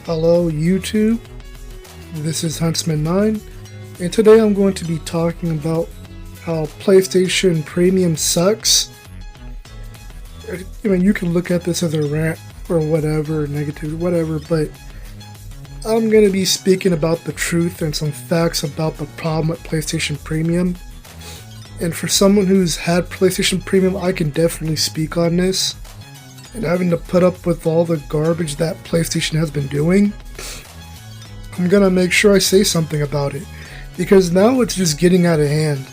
Hello YouTube, this is Huntsman9, and today I'm going to be talking about how PlayStation Premium sucks. I mean, you can look at this as a rant or whatever, negative, whatever, but I'm going to be speaking about the truth and some facts about the problem with PlayStation Premium. And for someone who's had PlayStation Premium, I can definitely speak on this. And having to put up with all the garbage that PlayStation has been doing, I'm gonna make sure I say something about it, because now it's just getting out of hand.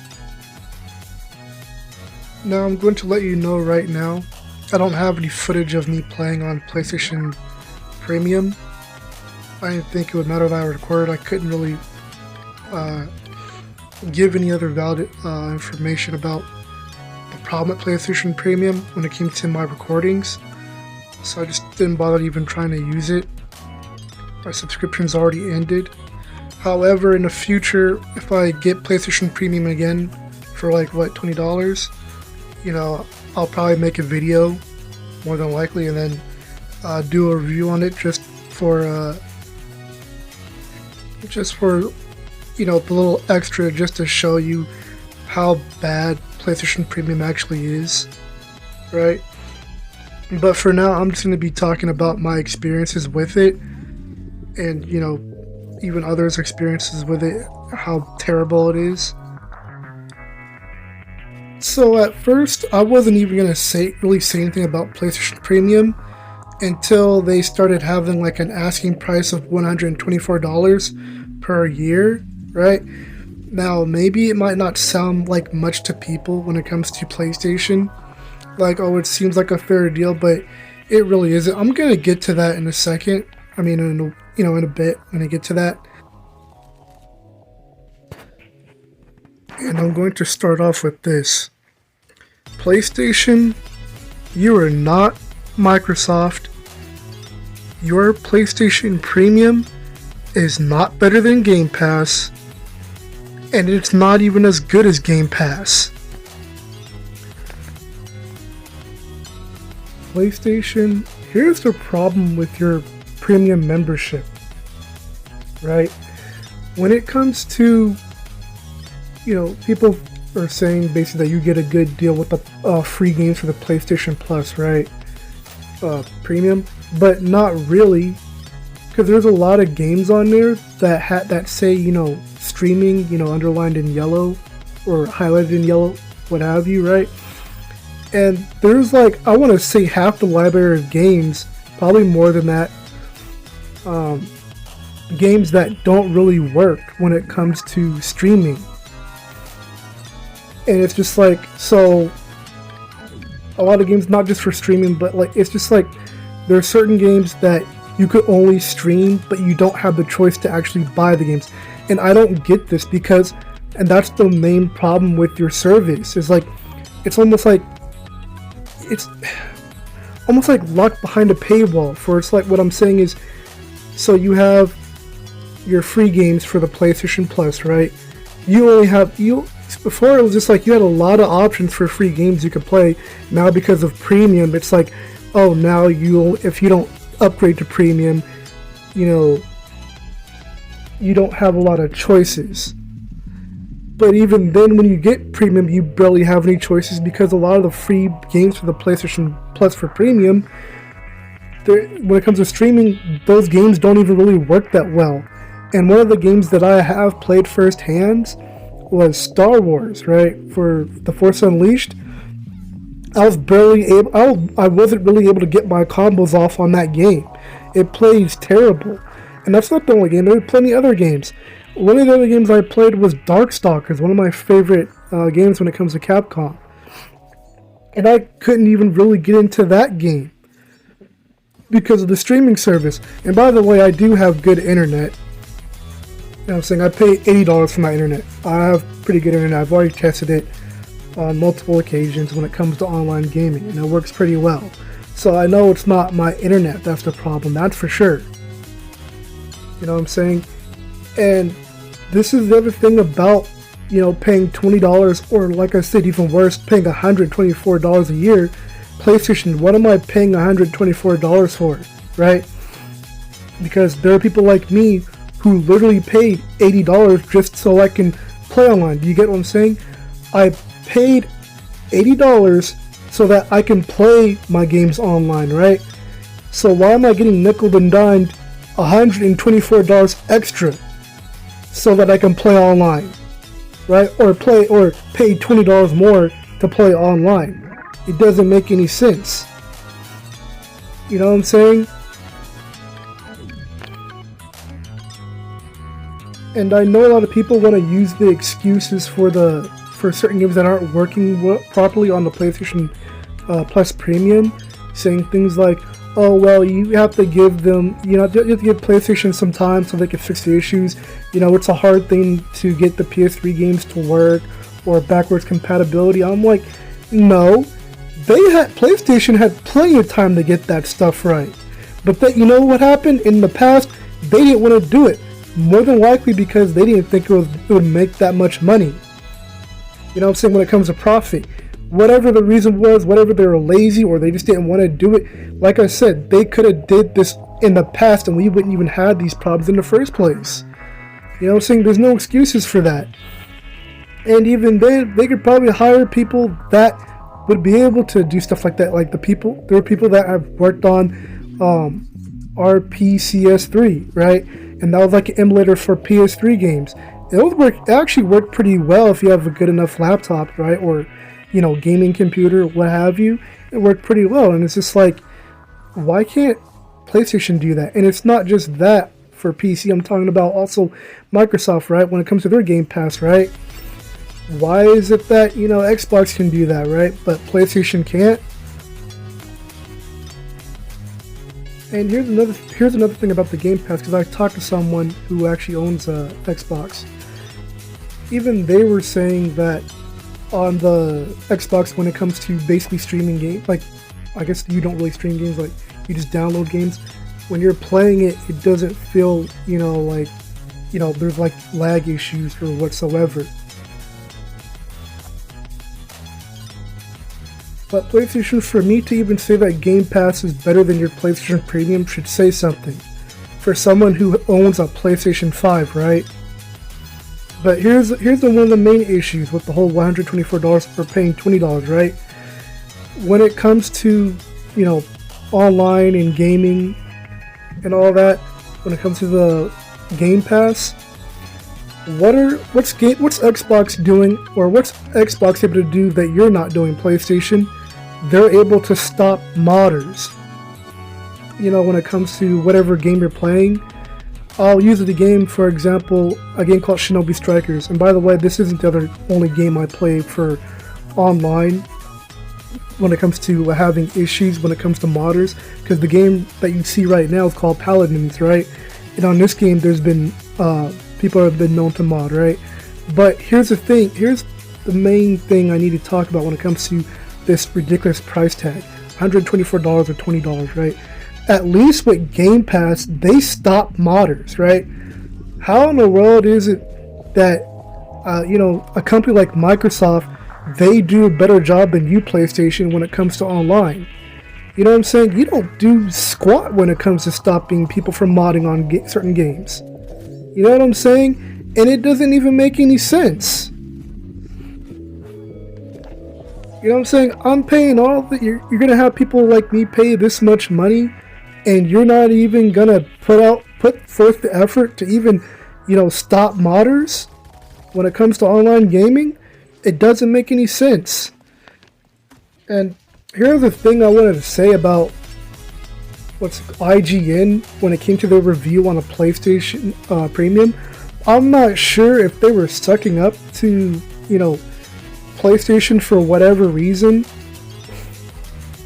Now I'm going to let you know right now, I don't have any footage of me playing on PlayStation Premium. I didn't think it would matter if I recorded. I couldn't really give any other valid information about the problem with PlayStation Premium when it came to my recordings. So I just didn't bother even trying to use it. My subscription's already ended. However, in the future, if I get PlayStation Premium again for like what, $20, I'll probably make a video, more than likely, and then do a review on it just for the little extra, just to show you how bad PlayStation Premium actually is, right? But for now, I'm just going to be talking about my experiences with it, and even others' experiences with it, how terrible it is. So at first, I wasn't even going to really say anything about PlayStation Premium until they started having like an asking price of $124 per year, right? Now, maybe it might not sound like much to people when it comes to PlayStation. Like, oh, it seems like a fair deal, but it really isn't. I'm gonna get to that in a second. I mean, in a bit, I'm gonna get to that. And I'm going to start off with this. PlayStation, you are not Microsoft. Your PlayStation Premium is not better than Game Pass, and it's not even as good as Game Pass. PlayStation, here's the problem with your premium membership, right? When it comes to, people are saying basically that you get a good deal with the free games for the PlayStation Plus, right? Premium, but not really, because there's a lot of games on there that say, streaming, underlined in yellow or highlighted in yellow, what have you, right? And there's I want to say half the library of games, probably more than that, games that don't really work when it comes to streaming. And it's just so a lot of games, not just for streaming, but it's just there are certain games that you could only stream, but you don't have the choice to actually buy the games. And I don't get this, and that's the main problem with your service, is it's almost like locked behind a paywall. What I'm saying is, so you have your free games for the PlayStation Plus, right? Before it was just you had a lot of options for free games you could play. Now because of Premium, it's now if you don't upgrade to Premium, you don't have a lot of choices. But even then, when you get Premium, you barely have any choices, because a lot of the free games for the PlayStation Plus for Premium, when it comes to streaming, those games don't even really work that well. And one of the games that I have played firsthand was Star Wars, right? For The Force Unleashed. I wasn't really able to get my combos off on that game. It plays terrible. And that's not the only game. There are plenty of other games. One of the other games I played was Darkstalkers, one of my favorite games when it comes to Capcom. And I couldn't even really get into that game because of the streaming service. And by the way, I do have good internet. I'm saying I pay $80 for my internet. I have pretty good internet. I've already tested it on multiple occasions when it comes to online gaming, and it works pretty well. So I know it's not my internet that's the problem, that's for sure. You know what I'm saying? And this is the other thing about, paying $20, or like I said, even worse, paying $124 a year. PlayStation, what am I paying $124 for, right? because there are people like me who literally paid $80 just so I can play online. Do you get what I'm saying? I paid $80 so that I can play my games online, right? So why am I getting nickel and dimed $124 extra so that I can play online, right? Or pay $20 more to play online? It doesn't make any sense. You know what I'm saying? And I know a lot of people want to use the excuses for certain games that aren't working properly on the PlayStation Plus Premium, saying things like, oh, well, you have to give them, you have to give PlayStation some time so they can fix the issues. It's a hard thing to get the PS3 games to work, or backwards compatibility. I'm like, no, PlayStation had plenty of time to get that stuff right. But you know what happened? In the past, they didn't want to do it. More than likely because they didn't think it would make that much money. You know what I'm saying? When it comes to profit. Whatever the reason was, whatever they were lazy or they just didn't want to do it, like I said, they could have did this in the past and we wouldn't even have these problems in the first place. You know what I'm saying? There's no excuses for that. And even then, they could probably hire people that would be able to do stuff like that. Like there are people that have worked on RPCS3, right? And that was like an emulator for PS3 games. It actually worked pretty well if you have a good enough laptop, right? Or, gaming computer, what have you. It worked pretty well. And it's just like, why can't PlayStation do that? And it's not just that for PC. I'm talking about also Microsoft, right? When it comes to their Game Pass, right? Why is it that, Xbox can do that, right? But PlayStation can't? And here's another thing about the Game Pass, because I talked to someone who actually owns a Xbox. Even they were saying that on the Xbox, when it comes to basically streaming games, like, I guess you don't really stream games, like you just download games. When you're playing it, it doesn't feel, like, there's like lag issues or whatsoever. But PlayStation, for me to even say that Game Pass is better than your PlayStation Premium should say something. For someone who owns a PlayStation 5, right? But here's one of the main issues with the whole $124 for paying $20, right? When it comes to, online and gaming and all that, when it comes to the Game Pass, what's Xbox doing, or what's Xbox able to do that you're not doing, PlayStation? They're able to stop modders. When it comes to whatever game you're playing. I'll use the game, for example, a game called Shinobi Strikers. And by the way, this isn't the only game I play for online when it comes to having issues when it comes to modders. Because the game that you see right now is called Paladins, right? And on this game, there's been people have been known to mod, right? But here's the thing. Here's the main thing I need to talk about when it comes to this ridiculous price tag, $124 or $20, right? At least with Game Pass, they stop modders, right? How in the world is it that, a company like Microsoft, they do a better job than you, PlayStation, when it comes to online? You know what I'm saying? You don't do squat when it comes to stopping people from modding on certain games. You know what I'm saying? And it doesn't even make any sense. You know what I'm saying? I'm paying all that. You're gonna have people like me pay this much money, and you're not even gonna put forth the effort to even, stop modders when it comes to online gaming. It doesn't make any sense. And here's the thing I wanted to say about what's IGN when it came to their review on a PlayStation Premium. I'm not sure if they were sucking up to, PlayStation for whatever reason,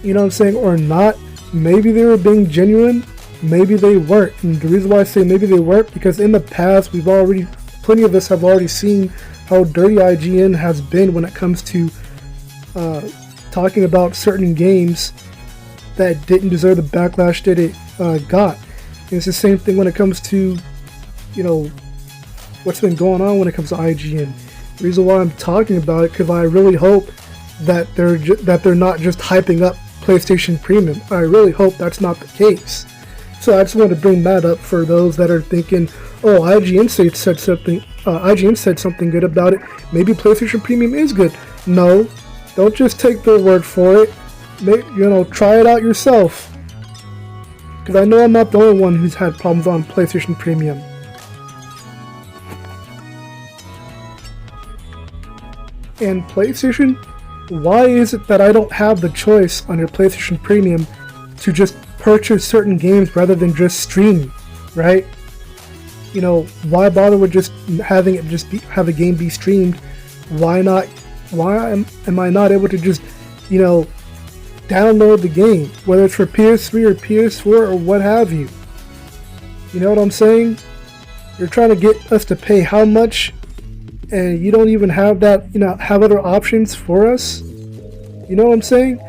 you know what I'm saying, or not. Maybe they were being genuine, maybe they weren't. And the reason why I say maybe they weren't, because in the past plenty of us have already seen how dirty IGN has been when it comes to talking about certain games that didn't deserve the backlash that it got. And it's the same thing when it comes to, what's been going on when it comes to IGN. The reason why I'm talking about it, because I really hope that they're not just hyping up PlayStation Premium. I really hope that's not the case. So I just wanted to bring that up for those that are thinking, oh, IGN said something. IGN said something good about it. Maybe PlayStation Premium is good. No, don't just take their word for it. Try it out yourself. Because I know I'm not the only one who's had problems on PlayStation Premium. And PlayStation, why is it that I don't have the choice on your PlayStation Premium to just purchase certain games rather than just stream, right? Why bother with just having it have a game be streamed? Why not? Why am I not able to just, download the game, whether it's for PS3 or PS4 or what have you? You know what I'm saying? You're trying to get us to pay how much, and you don't even have that, have other options for us? You know what I'm saying?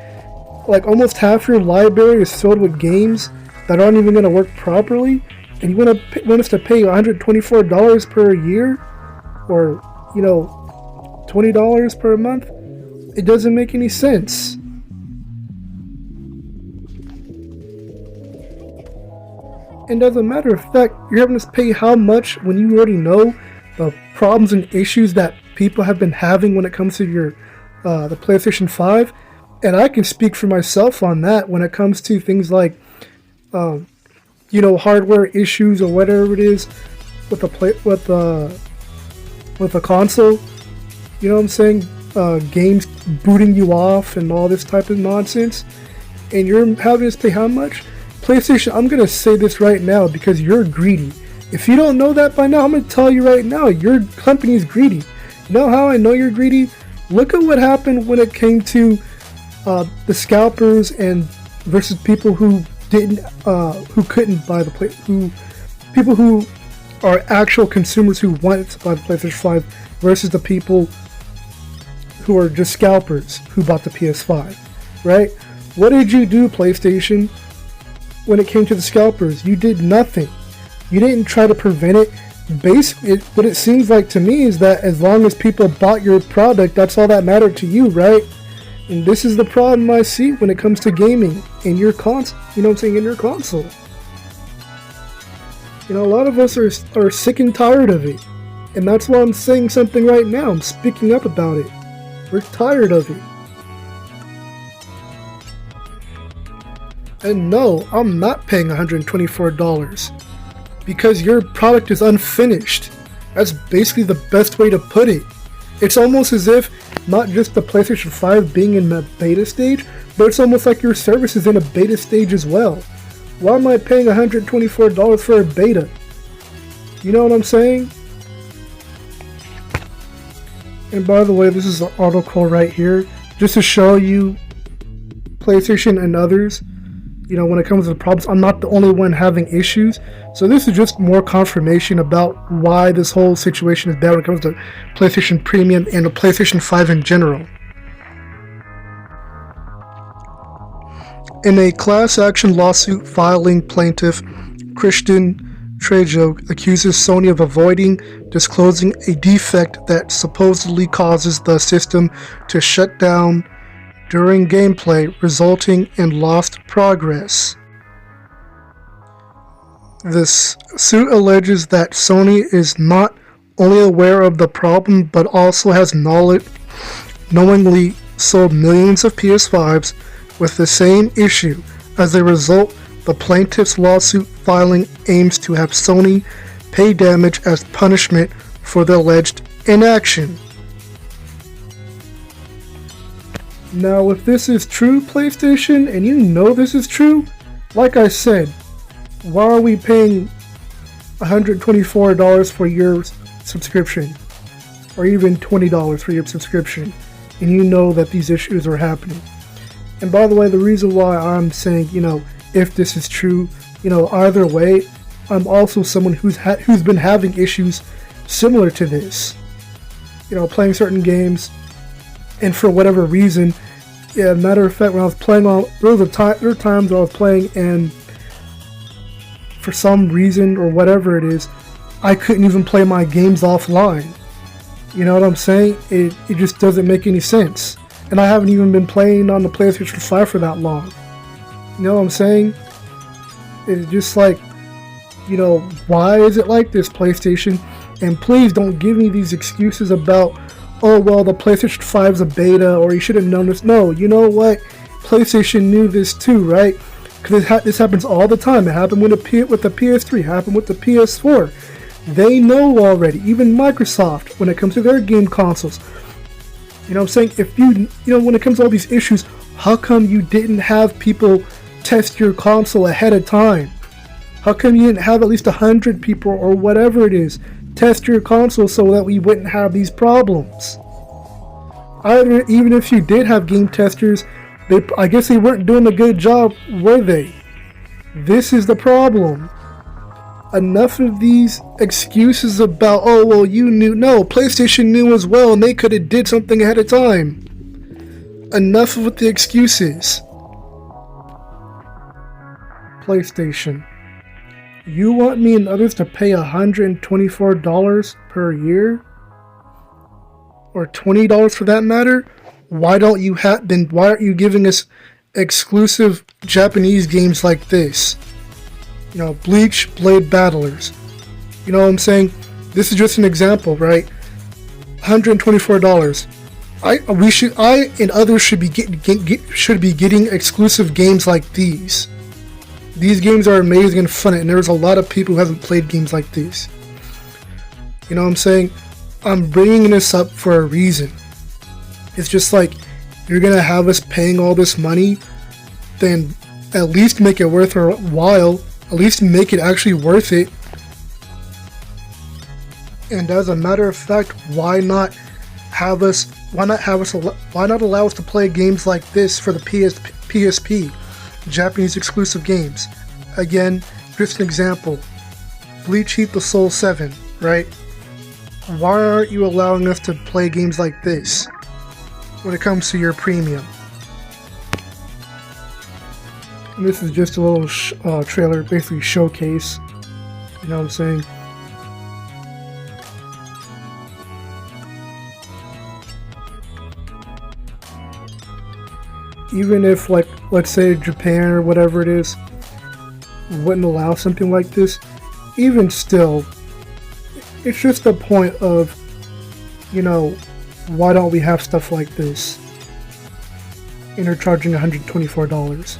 Like, almost half your library is filled with games that aren't even going to work properly, and you want us to pay $124 per year, or, $20 per month? It doesn't make any sense. And as a matter of fact, you're having us pay how much when you already know the problems and issues that people have been having when it comes to your the PlayStation 5, and I can speak for myself on that when it comes to things like hardware issues or whatever it is with the console. You know what I'm saying? Games booting you off and all this type of nonsense, and you're having us pay how much? PlayStation, I'm gonna say this right now because you're greedy. If you don't know that by now, I'm going to tell you right now, your company is greedy. You know how I know you're greedy? Look at what happened when it came to the scalpers and versus people who couldn't buy people who are actual consumers who wanted to buy the PlayStation 5 versus the people who are just scalpers who bought the PS5, right? What did you do, PlayStation, when it came to the scalpers? You did nothing. You didn't try to prevent it. Basically, what it seems like to me is that as long as people bought your product, that's all that mattered to you, right? And this is the problem I see when it comes to gaming in your console. You know what I'm saying? In your console. A lot of us are sick and tired of it. And that's why I'm saying something right now. I'm speaking up about it. We're tired of it. And no, I'm not paying $124. Because your product is unfinished. That's basically the best way to put it. It's almost as if not just the PlayStation 5 being in the beta stage, but it's almost like your service is in a beta stage as well. Why am I paying $124 for a beta? You know what I'm saying? And by the way, this is an article right here, just to show you PlayStation and others. When it comes to the problems, I'm not the only one having issues. So this is just more confirmation about why this whole situation is bad when it comes to PlayStation Premium and the PlayStation 5 in general. In a class action lawsuit filing, plaintiff Christian Trejo accuses Sony of avoiding disclosing a defect that supposedly causes the system to shut down during gameplay, resulting in lost progress. This suit alleges that Sony is not only aware of the problem but also has knowingly sold millions of PS5s with the same issue. As a result, the plaintiff's lawsuit filing aims to have Sony pay damage as punishment for the alleged inaction. Now, if this is true, PlayStation, and you know this is true, like I said, why are we paying $124 for your subscription? Or even $20 for your subscription, and you know that these issues are happening? And by the way, the reason why I'm saying, if this is true, either way, I'm also someone who's been having issues similar to this. Playing certain games, and for whatever reason, matter of fact, when I was playing there were times I was playing and for some reason or whatever it is, I couldn't even play my games offline. You know what I'm saying? It just doesn't make any sense. And I haven't even been playing on the PlayStation 5 for that long. You know what I'm saying? It's just like, why is it like this, PlayStation? And please don't give me these excuses about, oh, well, the PlayStation 5 is a beta, or you should have known this. No, you know what? PlayStation knew this too, right? Because this happens all the time. It happened with the PS3, it happened with the PS4. They know already, even Microsoft, when it comes to their game consoles. You know what I'm saying? If when it comes to all these issues, how come you didn't have people test your console ahead of time? How come you didn't have at least 100 people or whatever it is test your console so that we wouldn't have these problems? Even if you did have game testers, I guess they weren't doing a good job, were they? This is the problem. Enough of these excuses about, oh, well, you knew. No, PlayStation knew as well, and they could have did something ahead of time. Enough with the excuses. PlayStation. You want me and others to pay $124 per year? Or $20 for that matter? Why aren't you giving us exclusive Japanese games like this? Bleach, Blade Battlers. You know what I'm saying? This is just an example, right? $124. I and others should be getting exclusive games like these. These games are amazing and fun, and there's a lot of people who haven't played games like these. You know what I'm saying? I'm bringing this up for a reason. It's just like, you're gonna have us paying all this money, then at least make it worth our while. At least make it actually worth it. And as a matter of fact, why not allow us to play games like this for the PSP, Japanese exclusive games? Again, just an example. Bleach Heat the Soul 7, right? Why aren't you allowing us to play games like this when it comes to your premium? And this is just a little trailer, basically showcase. You know what I'm saying? Even if, like, let's say Japan or whatever it is wouldn't allow something like this, even still, it's just the point of, why don't we have stuff like this? And they're charging $124.